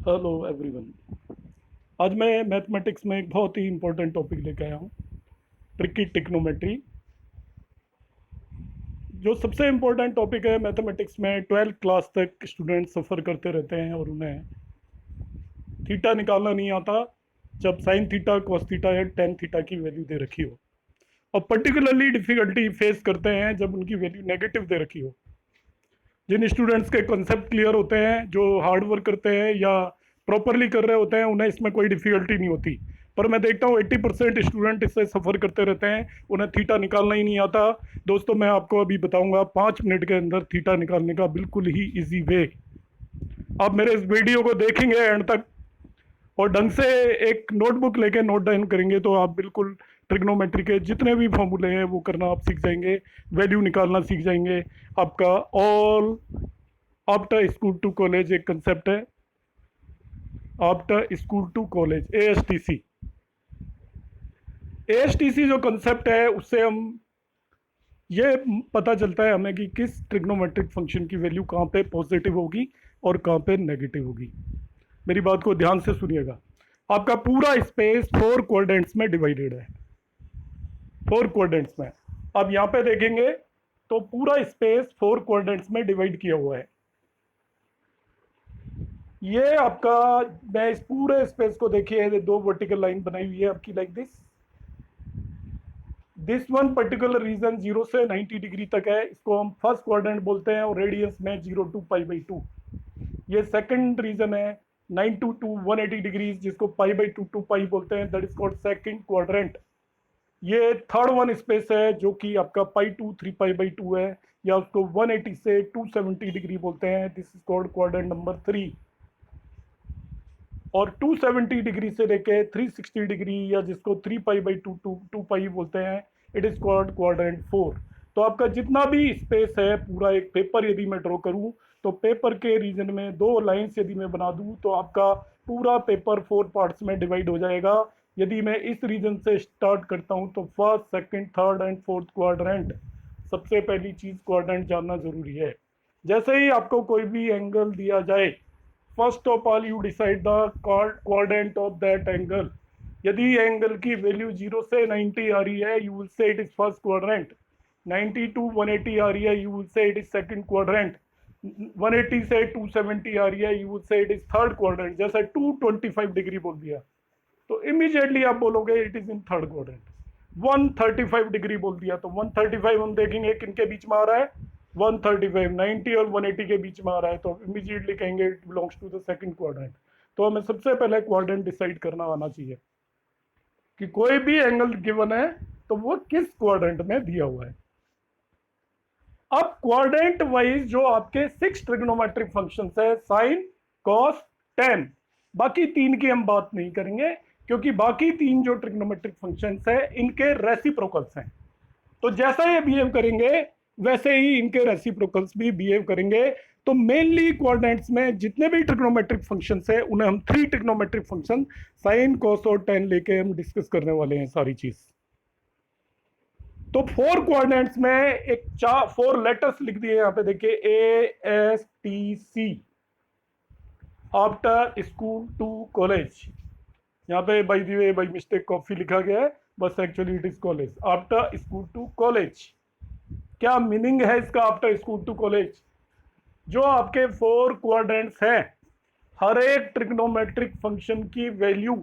Hello everyone. आज मैं mathematics में एक बहुत ही इम्पोर्टेंट टॉपिक लेके आया हूँ, ट्रिकी ट्रिग्नोमेट्री। जो सबसे इम्पोर्टेंट टॉपिक है मैथमेटिक्स में, 12th क्लास तक स्टूडेंट सफ़र करते रहते हैं और उन्हें थीटा निकालना नहीं आता जब साइन थीटा कॉस थीटा या टेन थीटा की वैल्यू दे रखी हो, और पर्टिकुलरली डिफ़िकल्टी फेस करते हैं जब उनकी वैल्यू नेगेटिव दे रखी हो। जिन स्टूडेंट्स के कॉन्सेप्ट क्लियर होते हैं, जो हार्ड वर्क करते हैं या प्रॉपरली कर रहे होते हैं, उन्हें इसमें कोई डिफ़िकल्टी नहीं होती। पर मैं देखता हूँ 80% स्टूडेंट इससे सफ़र करते रहते हैं, उन्हें थीटा निकालना ही नहीं आता। दोस्तों, मैं आपको अभी बताऊंगा 5 मिनट के अंदर थीटा निकालने का बिल्कुल ही इजी वे। आप मेरे इस वीडियो को देखेंगे एंड तक और ढंग से एक नोटबुक लेके नोट डाउन करेंगे तो आप बिल्कुल ट्रिग्नोमेट्री के जितने भी फॉर्मूले हैं वो करना आप सीख जाएंगे, वैल्यू निकालना सीख जाएंगे। आपका all after school to college एक कंसेप्ट है, after school to college, ASTC। ASTC जो कंसेप्ट है उससे हम ये पता चलता है हमें कि किस ट्रिग्नोमेट्रिक फंक्शन की वैल्यू कहाँ पे पॉजिटिव होगी और कहाँ पे नेगेटिव होगी। मेरी बात को ध्यान से सुनिएगा। आपका पूरा स्पेस 4 क्वाड्रेंट्स में डिवाइडेड है, 4 क्वाड्रेंट्स में। अब यहाँ पे देखेंगे तो पूरा स्पेस 4 क्वाड्रेंट्स में डिवाइड किया हुआ है। ये आपका, मैं इस पूरे स्पेस को देखिए, दो वर्टिकल लाइन बनाई हुई है आपकी, like this one particular region 0 से 90 डिग्री तक है, इसको हम फर्स्ट क्वाड्रेंट बोलते हैं, और रेडियस में 0 टू π/2। ये सेकंड रीजन है 90 टू 180 डिग्री, जिसको π/2 टू पाई बोलते हैं, that is called second quadrant. ये थर्ड वन स्पेस है जो कि आपका π2 3π/2 है, या उसको 180 से 270 डिग्री बोलते हैं, this is called quadrant number 3। और 270 डिग्री से लेके 360 डिग्री, या जिसको 3π/2 टू पाई बोलते हैं, इट इज कॉल्ड क्वाड्रेंट 4। तो आपका जितना भी स्पेस है, पूरा एक पेपर यदि मैं ड्रॉ करूं तो पेपर के रीजन में दो लाइंस यदि मैं बना दूं तो आपका पूरा पेपर 4 पार्ट्स में डिवाइड हो जाएगा। यदि मैं इस रीजन से स्टार्ट करता हूं तो first, second, third and fourth quadrant. सबसे पहली चीज क्वाड्रेंट जानना जरूरी है। जैसे ही आपको कोई भी एंगल दिया जाए, first of all you decide the quadrant of that angle. यदि एंगल की वैल्यू 0 से 90 आ रही है, you will say it is first quadrant. 90 to 180 आ रही है, you will say it is second quadrant. 180 से 270 आ रही है, you will say it is third quadrant. जैसे 225 डिग्री बोल दिया तो इमीडिएटली आप बोलोगे it is in third quadrant. 135 degree बोल दिया तो 135 हम देखेंगे किनके बीच में आ रहा है, 135, 90 और 180 के बीच में आ रहा है, तो इमीडिएटली कहेंगे it belongs to the second quadrant. तो हमें सबसे पहले क्वाड्रेंट डिसाइड करना आना चाहिए कि कोई भी एंगल गिवन है तो वो किस क्वाड्रेंट में दिया हुआ है। अब क्वाड्रेंट वाइज जो आपके 6 ट्रिग्नोमेट्रिक फंक्शंस है, साइन, कॉस, टेन, बाकी 3 की हम बात नहीं करेंगे क्योंकि बाकी 3 जो ट्रिग्नोमेट्रिक फंक्शंस है इनके रेसिप्रोकल्स हैं। तो जैसा ये बिहेव करेंगे वैसे ही इनके रेसिप्रोकल्स भी बिहेव करेंगे। तो मेनली क्वाड्रेंट्स में जितने भी ट्रिग्नोमेट्रिक फंक्शंस है उन्हें हम 3 ट्रिग्नोमेट्रिक फंक्शन साइन, कॉस और टेन लेके हम डिस्कस करने वाले हैं सारी चीज। तो 4 क्वाड्रेंट्स में एक 4 लेटर्स लिख दिए यहाँ पे, देखिए ASTC, after school to college. यहाँ पे by the way by mistake coffee लिखा गया है, बस actually it is college, after school to college. क्या मीनिंग है इसका आफ्टर स्कूल टू कॉलेज? जो आपके 4 क्वाड्रेंट्स हैं, हर एक ट्रिग्नोमेट्रिक फंक्शन की वैल्यू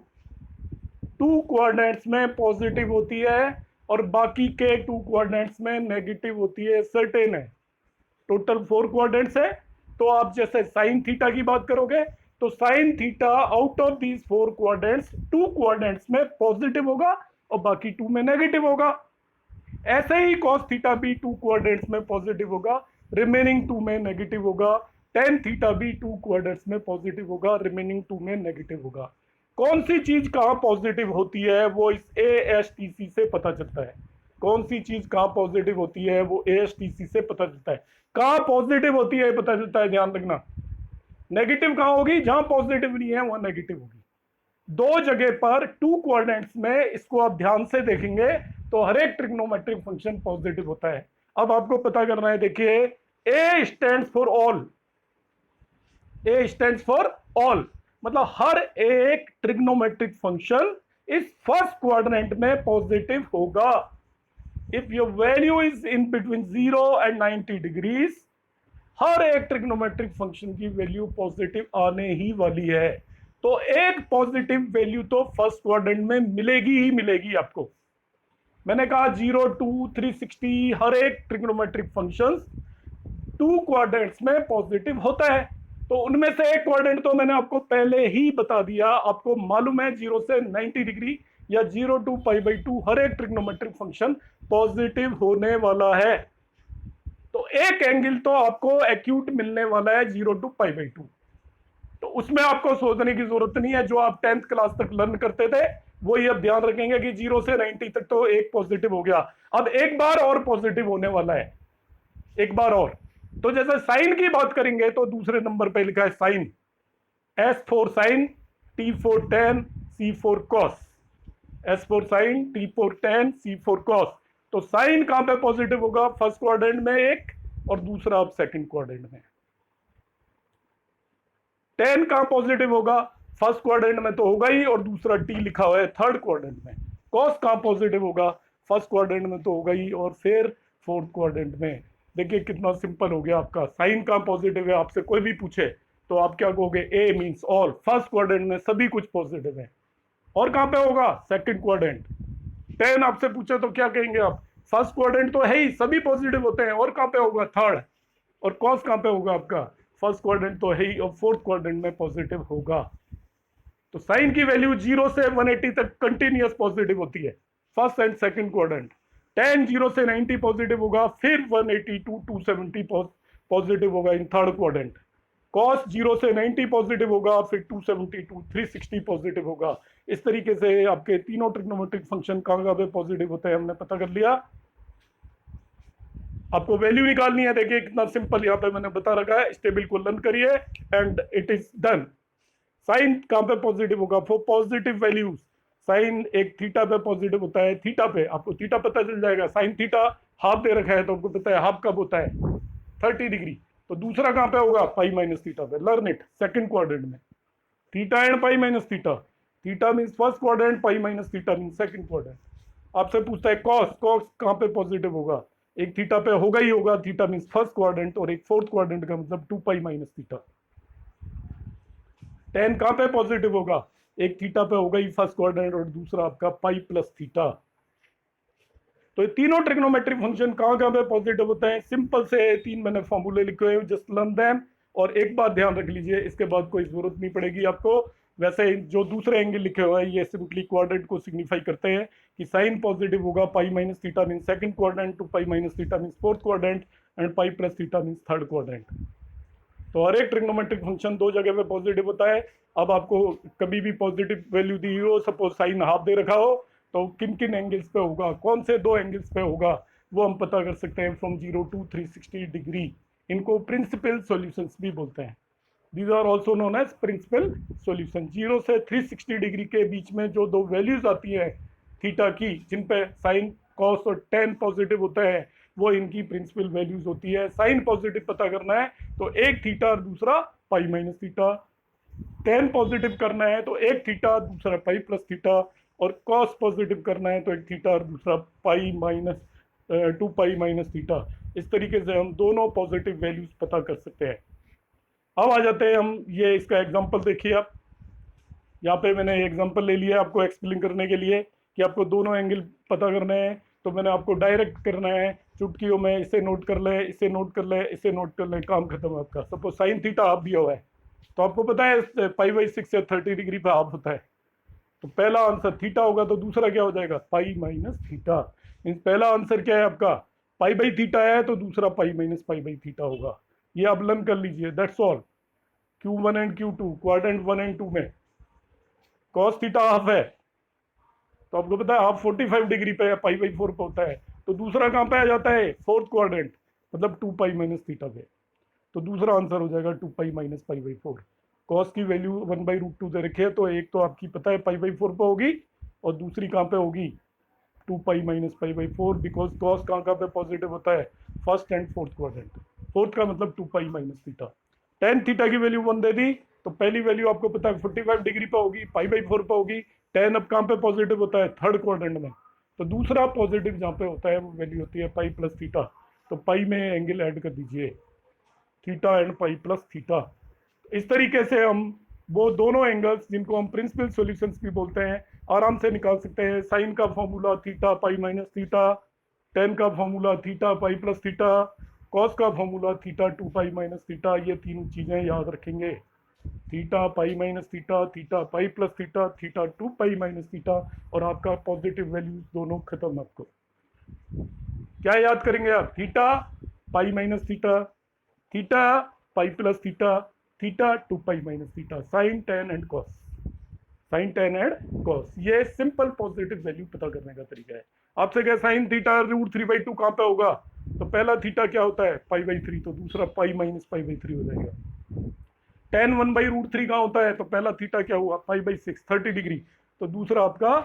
2 क्वाड्रेंट्स में पॉजिटिव होती है और बाकी के 2 क्वाड्रेंट्स में नेगेटिव होती है, सर्टेन है। टोटल 4 क्वाड्रेंट्स है, तो आप जैसे साइन थीटा की बात करोगे तो sine theta out of these 4 quadrants 2 quadrants में पॉजिटिव होगा और बाकी 2 में नेगेटिव होगा। ऐसे ही कॉस थीटा भी 2 क्वाड्रेंट्स में पॉजिटिव होगा, रिमेनिंग 2 में नेगेटिव होगा। टेन थीटा भी 2 क्वाड्रेंट्स में पॉजिटिव होगा, रिमेनिंग 2 में नेगेटिव होगा। कौन सी चीज कहाँ पॉजिटिव होती है वो इस ASTC से पता चलता है। कौन सी चीज कहाँ पॉजिटिव होती है वो ASTC से पता चलता है। कहाँ पॉजिटिव होती है पता चलता है, ध्यान रखना। नेगेटिव कहाँ होगी? जहां पॉजिटिव नहीं है वहां नेगेटिव होगी। 2 जगह पर 2 क्वाड्रेंट्स में, इसको आप ध्यान से देखेंगे तो हर एक ट्रिग्नोमेट्रिक फंक्शन पॉजिटिव होता है। अब आपको पता करना है, देखिए A stands for all, A stands for all. मतलब हर एक ट्रिग्नोमेट्रिक फंक्शन इस फर्स्ट क्वाड्रेंट में पॉजिटिव होगा। If your value is in between 0 and 90 degrees, हर एक ट्रिग्नोमेट्रिक फंक्शन की वैल्यू पॉजिटिव आने ही वाली है। तो एक पॉजिटिव वैल्यू तो फर्स्ट क्वाड्रेंट में मिलेगी ही मिलेगी आपको। मैंने कहा 0, 2, 360 हर एक ट्रिग्नोमेट्रिक फंक्शन 2 क्वाड्रेंट्स में पॉजिटिव होता है। तो उनमें से एक क्वाड्रेंट तो मैंने आपको पहले ही बता दिया, आपको मालूम है 0 से 90 डिग्री या 0 to π/2 हर एक ट्रिग्नोमेट्रिक फंक्शन पॉजिटिव होने वाला है। तो एक एंगल तो आपको एक्यूट मिलने वाला है 0 to π/2। तो उसमें आपको सोचने की जरूरत नहीं है, जो आप 10th क्लास तक लर्न करते थे वही अब ध्यान रखेंगे कि 0 से 90 तक तो एक पॉजिटिव हो गया। अब एक बार और पॉजिटिव होने वाला है, एक बार और। तो जैसे साइन की बात करेंगे तो दूसरे नंबर पे लिखा है sine, S for sine, T for tan, C for cos। S for sine, T for tan, C for cos। तो साइन कहां पे पॉजिटिव होगा? फर्स्ट क्वाड्रेंट में एक, और दूसरा अब सेकंड क्वाड्रेंट में। tan कहां पॉजिटिव होगा? फर्स्ट क्वाड्रेंट में तो होगा ही, और दूसरा T लिखा हुआ है थर्ड क्वाड्रेंट में। cos कहां पॉजिटिव होगा? फर्स्ट क्वाड्रेंट में तो होगा ही, और फिर फोर्थ क्वाड्रेंट में। देखिए कितना सिंपल हो गया आपका। साइन कहां पॉजिटिव है आपसे कोई भी पूछे तो आप क्या कहोगे? ए मींस ऑल, फर्स्ट क्वाड्रेंट में सभी कुछ पॉजिटिव है। और कहां पे होगा? Second quadrant. tan आपसे पूछे तो क्या कहेंगे आप? फर्स्ट क्वाड्रेंट तो है ही, सभी पॉजिटिव होते हैं। और कहां पे होगा? थर्ड। और cos कहां पे होगा आपका? फर्स्ट क्वाड्रेंट तो है ही, और फोर्थ क्वाड्रेंट में पॉजिटिव होगा। तो साइन की वैल्यू 0 से 180 तक कंटिन्यूअस पॉजिटिव होती है, first and second quadrant. tan 0 से 90 पॉजिटिव होगा, फिर 180 to 270 पॉजिटिव होगा इन थर्ड क्वाड्रेंट। cos 0 से 90 पॉजिटिव होगा, फिर 270 to 360 पॉजिटिव होगा। इस तरीके से आपके तीनों ट्रिग्नोमेट्रिक फंक्शन कहां पे पॉजिटिव होते हैं हमने पता कर लिया। आपको वैल्यू निकालनी है, देखिए कितना सिंपल यहाँ पे मैंने बता रखा है। इस टेबल को लर्न करिए and it is done. Sine कहां पे पॉजिटिव होगा? फॉर पॉजिटिव वैल्यूज साइन एक थीटा पे पॉजिटिव होता है। थीटा पे आपको थीटा पता चल जाएगा। साइन थीटा हाफ दे रखा है तो आपको पता है हाफ कब होता है? 30 डिग्री। तो दूसरा कहां पे होगा? पाई माइनस थीटा पे। लर्न इट, सेकंड क्वाड्रेंट में। Theta and pi minus theta. Theta means first quadrant, pi minus theta means second quadrant. आपसे पूछता है कॉस, कॉस कहां पे पॉजिटिव होगा? एक थीटा पे होगा ही होगा, थीटा मीन्स फर्स्ट क्वाड्रेंट, और एक फोर्थ क्वाड्रेंट का मतलब 2 पाई माइनस थीटा। tan कहां पे पॉजिटिव होगा? एक थीटा पे होगा ही फर्स्ट क्वाड्रेंट, और दूसरा आपका पाई प्लस थीटा। तो ये तीनों ट्रिग्नोमेट्रिक फंक्शन कहां पे पॉजिटिव होते हैं? सिंपल से 3 मैंने फॉर्मूले लिखे हुए हैं, जस्ट लर्न देम। और एक बात ध्यान रख लीजिए, इसके बाद कोई जरूरत नहीं पड़ेगी आपको। वैसे जो दूसरे एंगल लिखे हुए हैं ये सिंपली क्वाड्रेंट को सिग्निफाई करते हैं कि साइन पॉजिटिव होगा, पाई minus theta mean second quadrant, 2 pi minus theta mean fourth quadrant, and pi plus theta mean third quadrant. तो हर एक ट्रिग्नोमेट्रिक फंक्शन दो जगह पे पॉजिटिव होता है। अब आपको कभी भी पॉजिटिव वैल्यू दी हो, सपोज साइन हाफ दे रखा हो, तो किन किन एंगल्स पे होगा, कौन से दो एंगल्स पे होगा, वो हम पता कर सकते हैं फ्रॉम 0 to 360 डिग्री। इनको प्रिंसिपल सॉल्यूशंस भी बोलते हैं। These are also known as principal solution. 0 से 360 डिग्री के बीच में जो दो वैल्यूज आती है थीटा की, जिन पे साइन, कॉस और tan पॉजिटिव होता है, वो इनकी प्रिंसिपल वैल्यूज होती है। साइन पॉजिटिव पता करना है तो एक थीटा और दूसरा पाई माइनस थीटा। tan पॉजिटिव करना है तो एक थीटा दूसरा पाई प्लस थीटा, और cos पॉजिटिव करना है तो एक थीटा और दूसरा pi minus 2 pi minus theta. इस तरीके से हम दोनों पॉजिटिव वैल्यूज पता कर सकते हैं। अब आ जाते हैं हम, ये इसका एग्जांपल देखिए आप। यहाँ पे मैंने एग्जांपल ले लिया आपको एक्सप्लेन करने के लिए कि आपको दोनों एंगल पता करने हैं। तो मैंने आपको डायरेक्ट करना है चुटकियों में, इसे नोट कर ले, इसे नोट कर ले, इसे नोट कर ले, काम खत्म है आपका। सपोज साइन थीटा हाफ दिया हुआ है, तो आपको पता है π/6 या 30 डिग्री पे हाफ होता है। तो पहला आंसर थीटा होगा, तो दूसरा क्या हो जाएगा? पाई माइनस थीटा। मीन्स पहला आंसर क्या है आपका? π/थीटा है, तो दूसरा पाई माइनस π/थीटा होगा। ये आप लर्न कर लीजिए, that's all. Q1 and Q2 quadrant 1 and 2 में cos थीटा हाफ है, तो आपको पता है हाफ 45 डिग्री पे है, π/4 पे होता है। तो दूसरा कहाँ पे आ जाता है? फोर्थ क्वाड्रेंट, मतलब 2 पाई माइनस थीटा पे। तो दूसरा आंसर हो जाएगा 2 पाई माइनस π/4। कॉस की वैल्यू 1/√2 दे रखी है, तो एक तो आपकी पता है π/4 पे होगी, और दूसरी कहाँ पे होगी? 2 पाई माइनस π/4, बिकॉज कॉस कहाँ पे पॉजिटिव होता है? First and fourth quadrant. Fourth का मतलब 2 pi minus theta. tan theta की वैल्यू 1 दे दी, तो पहली वैल्यू आपको पता है 45 डिग्री पे होगी, पाई/4 पे होगी। tan अब कहाँ पे पॉजिटिव होता है, थर्ड क्वाड्रेंट में। तो दूसरा पॉजिटिव जहाँ पे होता है वो वैल्यू होती है पाई प्लस थीटा। तो पाई में एंगल ऐड कर दीजिए, theta and pi plus theta. इस तरीके से हम वो दोनों एंगल्स जिनको हम प्रिंसिपल सॉल्यूशंस भी बोलते हैं आराम से निकाल सकते हैं। साइन का formula theta pi minus theta, tan का formula theta pi plus theta, cos का formula theta 2 pi minus theta. ये तीन चीजें याद रखेंगे, theta pi minus theta, theta pi plus theta, theta 2 pi minus theta, और आपका पॉजिटिव वैल्यू दोनों खत्म। आपको क्या याद करेंगे आप, theta pi minus theta, theta pi plus theta, theta 2 pi minus theta, sine tan and cos, sine tan and cos. ये सिंपल पॉजिटिव वैल्यू पता करने का तरीका है। आपसे क्या साइन थीटा √3/2 कहाँ पे होगा, तो पहला थीटा क्या होता है पाई/3, तो दूसरा पाई माइनस पाई/3 हो जाएगा। tan 1/√3 कहाँ होता है, तो पहला थीटा क्या हुआ पाई/6 30 डिग्री, तो दूसरा आपका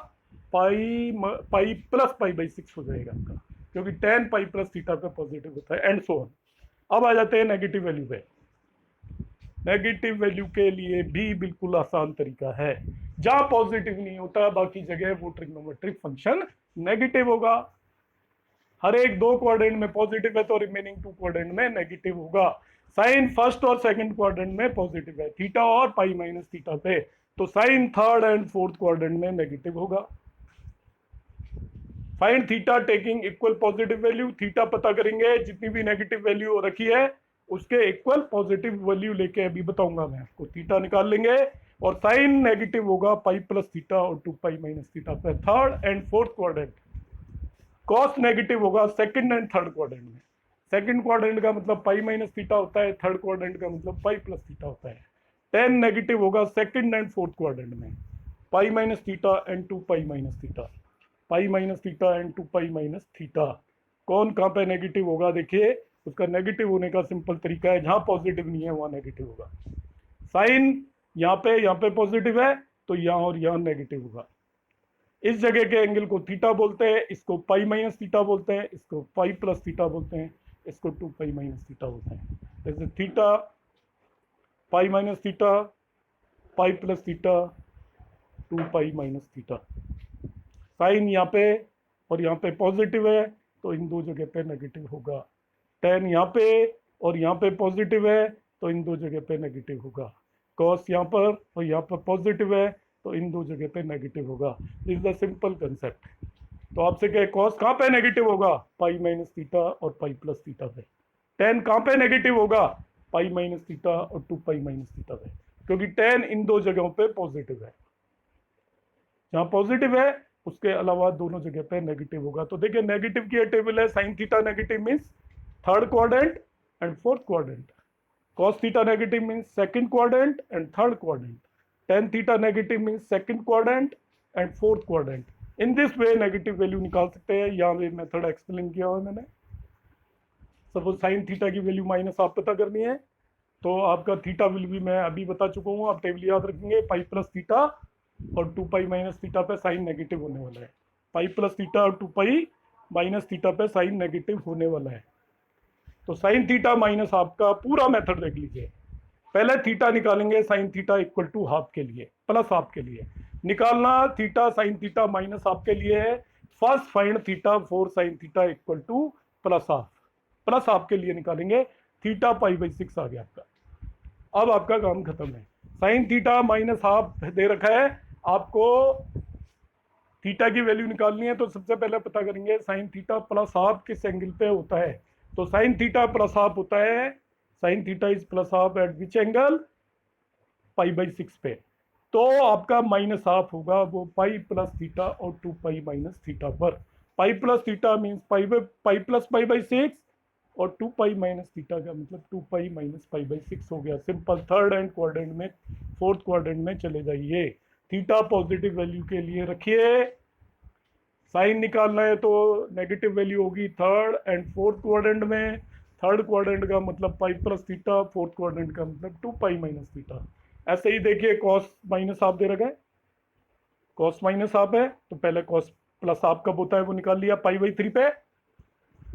पाई प्लस पाई/6 हो जाएगा आपका, क्योंकि tan पाई प्लस थीटा पे पॉजिटिव होता है, एंड सो ऑन। अब आ जाते हैं नेगेटिव वैल्यू पे। नेगेटिव वैल्यू के लिए भी बिल्कुल आसान तरीका है, जहां पॉजिटिव नहीं होता बाकी जगह वो ट्रिग्नोमेट्रिक फंक्शन नेगेटिव होगा। हर एक दो क्वाड्रेंट में पॉजिटिव है तो रिमेनिंग 2 क्वाड्रेंट में नेगेटिव होगा। साइन फर्स्ट और सेकंड क्वाड्रेंट में पॉजिटिव है, थीटा और पाई माइनस थीटा पे, तो sine third and fourth quadrant में नेगेटिव होगा। Find theta taking equal positive value, theta पता करेंगे जितनी भी नेगेटिव वैल्यू रखी है उसके इक्वल पॉजिटिव वैल्यू लेके अभी बताऊंगा मैं आपको, थीटा निकाल लेंगे। और साइन नेगेटिव होगा पाई प्लस थीटा और 2 पाई माइनस थीटा पे third and fourth quadrant. Cos negative होगा सेकंड एंड थर्ड क्वाड्रेंट में। सेकंड क्वाड्रेंट का मतलब पाई माइनस थीटा होता है, थर्ड क्वाड्रेंट का मतलब पाई प्लस थीटा होता है। टेन नेगेटिव होगा सेकंड एंड फोर्थ क्वाड्रेंट में, पाई minus theta and 2 pi minus theta, pi minus theta and 2 pi minus theta. कौन कहाँ पे नेगेटिव होगा, देखिए उसका नेगेटिव होने का सिंपल तरीका है, जहां पॉजिटिव नहीं है वहां नेगेटिव होगा। साइन यहाँ पे पॉजिटिव है तो यहाँ और यहाँ नेगेटिव होगा। इस जगह के एंगल को थीटा बोलते हैं, इसको पाई माइनस थीटा बोलते हैं, इसको पाई प्लस थीटा बोलते हैं, इसको 2 पाई माइनस थीटा बोलते हैं। जैसे theta pi minus theta, pi plus theta, 2 pi minus theta. Sine यहाँ पे और यहाँ पे पॉजिटिव है तो इन दो जगह पे नेगेटिव होगा। टेन यहाँ पे और यहाँ पे पॉजिटिव है तो इन दो जगह पे नेगेटिव होगा। कॉस यहाँ पर और यहाँ पर पॉजिटिव है तो इन दो जगह पे नेगेटिव होगा। This is the simple concept. तो आपसे क्या, कॉस कहाँ पे नेगेटिव होगा, पाई माइनस थीटा और पाई प्लस थीटा पे। टेन कहाँ पे नेगेटिव होगा, पाई माइनस थीटा और 2 पाई माइनस थीटा पे, क्योंकि टेन इन दो जगहों पे पॉजिटिव है। जहाँ पॉजिटिव है उसके अलावा दोनों जगह पे नेगेटिव होगा। तो देखिए नेगेटिव की टेबल है, sine theta negative means third quadrant and fourth quadrant, cos theta negative means second quadrant and third quadrant, tan theta negative means second quadrant and fourth quadrant। in this way negative value निकाल सकते हैं। यहाँ पे method explain किया हुआ है मैंने। Suppose sine theta की वैल्यू माइनस आप पता करनी है तो आपका थीटा वैल्यू भी मैं अभी बता चुका हूँ, आप टेबल याद रखेंगे। पाई प्लस थीटा और 2 पाई माइनस थीटा पे साइन नेगेटिव होने वाला है, पाई प्लस थीटा और 2 पाई माइनस थीटा पे साइन नेगेटिव होने वाला है। तो साइन थीटा माइनस आपका पूरा मेथड देख लीजिए। पहले थीटा निकालेंगे sine theta equal to half के लिए, प्लस हाफ के लिए निकालना। Theta sine theta minus half के लिए है। First find theta for sine theta equal to plus half, plus half के लिए निकालेंगे। थीटा पाई/6 आ गया आपका। अब आपका काम खत्म है। साइन थीटा माइनस हाफ दे रखा है आपको, थीटा की वैल्यू निकालनी है तो सबसे पहले पता करेंगे साइन थीटा प्लस हाफ किस एंगल पे होता है। तो साइन थीटा प्लस हाफ होता है, sine theta is plus half at which angle, पाई/6 पे। तो आपका माइनस हाफ होगा वो पाई प्लस थीटा और 2 पाई माइनस थीटा पर। Pi plus theta means pi plus पाई/6 और 2 पाई माइनस थीटा का मतलब 2 पाई माइनस पाई/6 हो गया। सिंपल। थर्ड एंड क्वाड्रेंट में, फोर्थ क्वाड्रेंट में चले जाइए। थीटा पॉजिटिव वैल्यू के लिए रखिए, साइन निकालना है तो नेगेटिव वैल्यू होगी थर्ड एंड फोर्थ क्वाड्रेंट में। थर्ड क्वाड्रेंट का मतलब पाई प्लस थीटा, फोर्थ क्वाड्रेंट का मतलब 2 पाई माइनस थीटा। ऐसे ही देखिए कॉस माइनस हाफ दे रखा है, कॉस माइनस हाफ है तो पहले कॉस प्लस हाफ कब होता है वो निकाल लिया, पाई/3 पे,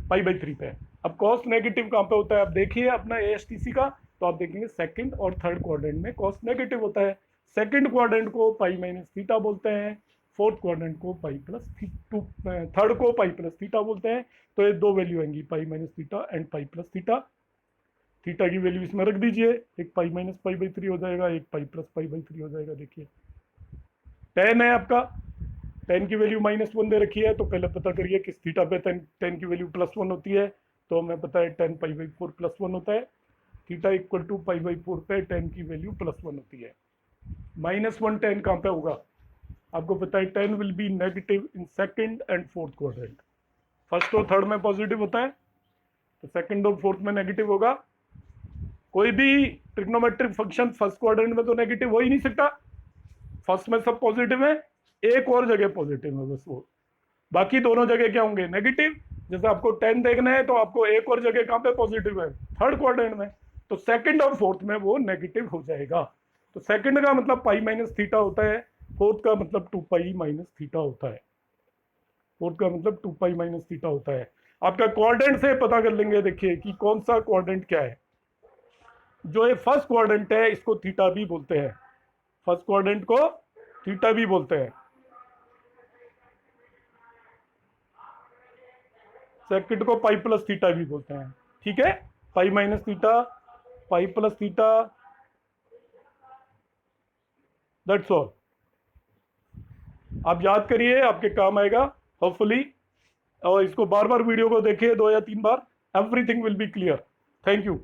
पाई/3 पे। अब कॉस नेगेटिव कहाँ पे होता है, अब देखिए अपना ASTC का तो आप देखेंगे सेकंड और थर्ड क्वाड्रेंट में कॉस नेगेटिव होता है। सेकंड क्वाड्रेंट को पाई माइनस थीटा बोलते हैं, फोर्थ क्वाड्रेंट को पाई प्लस टू, थर्ड को पाई प्लस थीटा बोलते हैं। तो ये दो वैल्यू आएंगी, पाई minus theta and pi plus theta. Theta की वैल्यू इसमें रख दीजिए, एक पाई माइनस पाई बाई 3 हो जाएगा, एक पाई प्लस पाई बाई 3 हो जाएगा। देखिए टेन है आपका, टेन की वैल्यू -1 दे रखी है, तो पहले पता करिए किस थीटा पे टेन की वैल्यू +1 होती है। तो हमें पता है टेन पाई बाई 4 +1 होता है। Theta equal to pi by 4 पे टेन की वैल्यू +1 होती है। -1 टेन कहाँ पे होगा, आपको पता है ten will be negative in second and fourth quadrant. First और थर्ड में पॉजिटिव होता है, तो सेकंड और फोर्थ में नेगेटिव होगा। कोई भी ट्रिग्नोमेट्रिक फंक्शन फर्स्ट क्वाड्रेंट में तो नेगेटिव हो ही नहीं सकता, फर्स्ट में सब पॉजिटिव है, एक और जगह पॉजिटिव है बस वो, बाकी दोनों जगह क्या होंगे नेगेटिव। जैसे आपको 10 देखना है तो आपको एक और जगह कहाँ पे पॉजिटिव है, थर्ड क्वाड्रेंट में, तो सेकंड और फोर्थ में वो नेगेटिव हो जाएगा। तो सेकंड का मतलब पाई माइनस थीटा होता है, फोर्थ का मतलब 2 पाई माइनस थीटा होता है। फोर्थ का मतलब 2 पाई माइनस थीटा होता है। आपका क्वाड्रेंट से पता कर लेंगे, देखिए कि कौन सा क्वाड्रेंट क्या है। जो ये फर्स्ट क्वाड्रेंट है इसको थीटा भी बोलते हैं, फर्स्ट क्वाड्रेंट को थीटा भी बोलते हैं। सेकंड को पाई प्लस थीटा भी बोलते हैं, ठीक है, पाई minus theta, pi plus theta, that's all. आप याद करिए, आपके काम आएगा होपफुली, और इसको बार बार वीडियो को देखिए 2 या 3 बार, everything will be clear. Thank you.